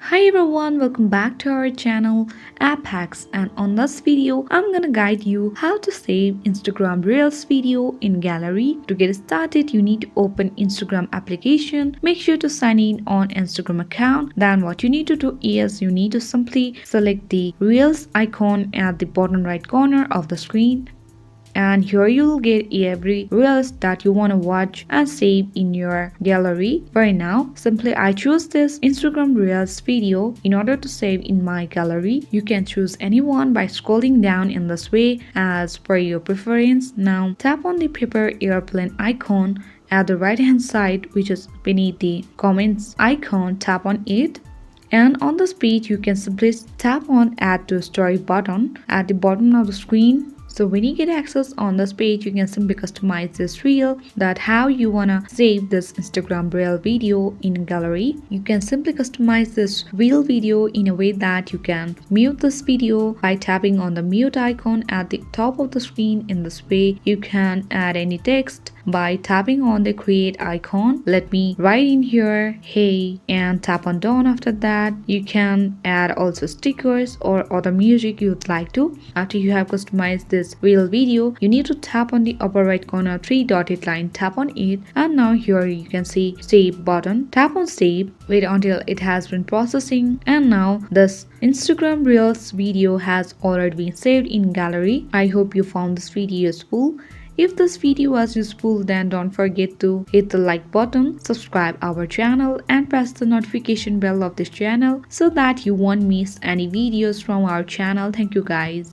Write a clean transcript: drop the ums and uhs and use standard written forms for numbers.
Hi everyone, welcome back to our channel App Hacks, and on this video I'm gonna guide you how to save Instagram Reels video in gallery. To get started, you need to open Instagram application. Make sure to sign in on Instagram account. Then what you need to do is you need to simply select the Reels icon at the bottom right corner of the screen, and here you'll get every reels that you want to watch and save in your gallery. For now, simply I choose this Instagram Reels video in order to save in my gallery. You can choose any one by scrolling down in this way as per your preference. Now tap on the paper airplane icon at the right hand side, which is beneath the comments icon. Tap on it, and on this page you can simply tap on add to story button at the bottom of the screen. So when you get access on this page, you can simply customize this reel, that how you wanna save this Instagram reel video in gallery. You can simply customize this reel video in a way that you can mute this video by tapping on the mute icon at the top of the screen. In this way, you can add any text by tapping on the create icon. Let me write in here hey and tap on done. After that, you can add also stickers or other music you'd like to. After you have customized this reel video, you need to tap on the upper right corner three dotted line, tap on it, and now here you can see save button. Tap on save, wait until it has been processing, and now this Instagram Reels video has already been saved in gallery. I hope you found this video useful. If this video was useful, then don't forget to hit the like button, subscribe our channel, and press the notification bell of this channel so that you won't miss any videos from our channel. Thank you guys.